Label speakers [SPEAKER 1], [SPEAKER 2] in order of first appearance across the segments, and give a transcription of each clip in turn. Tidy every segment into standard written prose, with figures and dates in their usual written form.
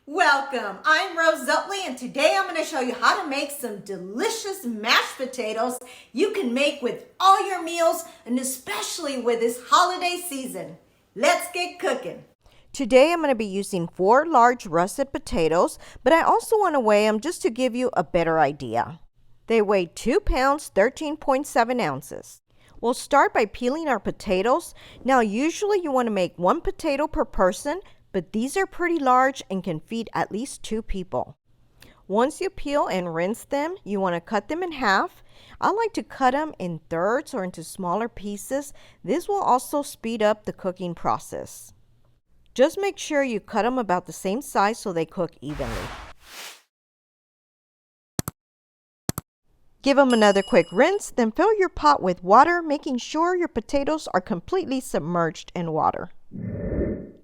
[SPEAKER 1] Welcome, I'm Rose Utley, and today I'm going to show you how to make some delicious mashed potatoes you can make with all your meals and especially with this holiday season. Let's get cooking.
[SPEAKER 2] Today I'm going to be using 4 large russet potatoes, but I also want to weigh them just to give you a better idea. They weigh 2 pounds, 13.7 ounces. We'll start by peeling our potatoes. Now usually you want to make 1 potato per person, but these are pretty large and can feed at least 2 people. Once you peel and rinse them, you want to cut them in half. I like to cut them in thirds or into smaller pieces. This will also speed up the cooking process. Just make sure you cut them about the same size so they cook evenly. Give them another quick rinse, then fill your pot with water, making sure your potatoes are completely submerged in water.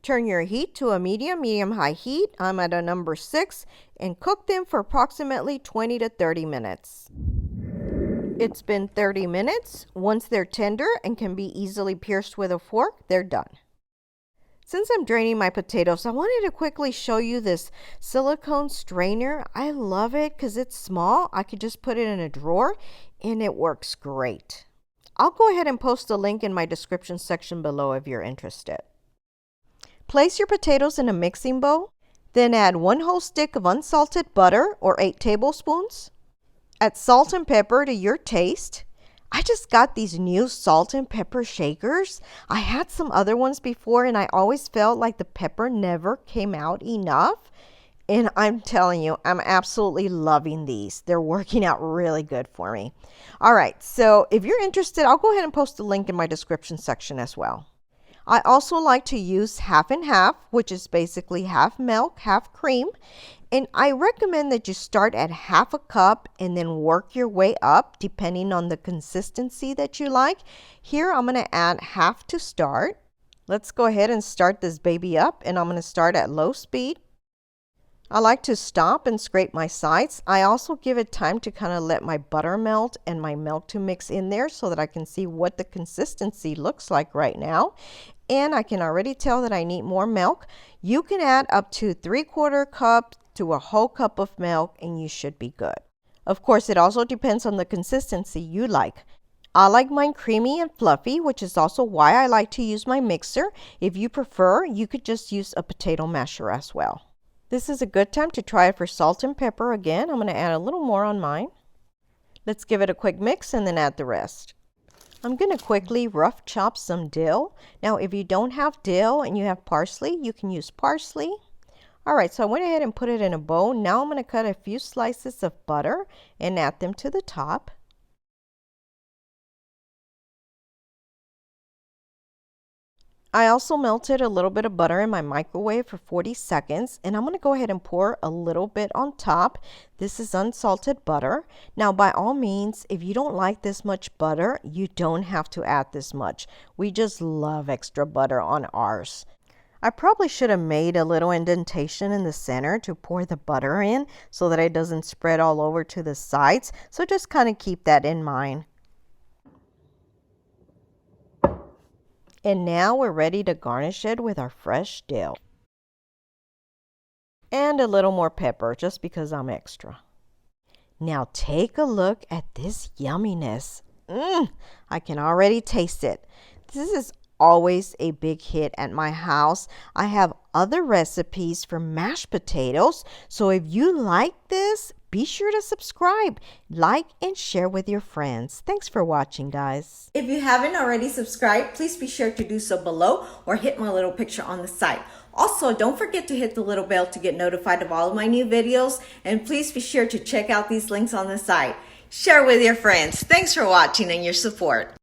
[SPEAKER 2] Turn your heat to a medium-high heat. I'm at a number 6, and cook them for approximately 20 to 30 minutes. It's been 30 minutes. Once they're tender and can be easily pierced with a fork, they're done. Since I'm draining my potatoes, I wanted to quickly show you this silicone strainer. I love it because it's small. I could just put it in a drawer and it works great. I'll go ahead and post a link in my description section below if you're interested. Place your potatoes in a mixing bowl. Then add 1 whole stick of unsalted butter or 8 tablespoons. Add salt and pepper to your taste. I just got these new salt and pepper shakers. I had some other ones before and I always felt like the pepper never came out enough. And I'm telling you, I'm absolutely loving these. They're working out really good for me. All right, so if you're interested, I'll go ahead and post a link in my description section as well. I also like to use half and half, which is basically half milk, half cream. And I recommend that you start at half a cup and then work your way up depending on the consistency that you like. Here I'm going to add half to start. Let's go ahead and start this baby up, and I'm going to start at low speed. I like to stop and scrape my sides. I also give it time to kind of let my butter melt and my milk to mix in there so that I can see what the consistency looks like right now. And I can already tell that I need more milk. You can add up to 3/4 cup to a whole cup of milk and you should be good. Of course, it also depends on the consistency you like. I like mine creamy and fluffy, which is also why I like to use my mixer. If you prefer, you could just use a potato masher as well. This is a good time to try it for salt and pepper again. I'm going to add a little more on mine. Let's give it a quick mix and then add the rest. I'm going to quickly rough chop some dill. Now, if you don't have dill and you have parsley, you can use parsley. All right, so I went ahead and put it in a bowl. Now I'm going to cut a few slices of butter and add them to the top. I also melted a little bit of butter in my microwave for 40 seconds, and I'm going to go ahead and pour a little bit on top. This is unsalted butter. Now, by all means, if you don't like this much butter, you don't have to add this much. We just love extra butter on ours. I probably should have made a little indentation in the center to pour the butter in so that it doesn't spread all over to the sides. So just kind of keep that in mind. And now we're ready to garnish it with our fresh dill. And a little more pepper just because I'm extra. Now take a look at this yumminess. I can already taste it. This is always a big hit at my house. I have other recipes for mashed potatoes. So if you like this, be sure to subscribe, like, and share with your friends. Thanks for watching, guys.
[SPEAKER 1] If you haven't already subscribed, please be sure to do so below or hit my little picture on the side. Also, don't forget to hit the little bell to get notified of all of my new videos. And please be sure to check out these links on the side. Share with your friends. Thanks for watching and your support.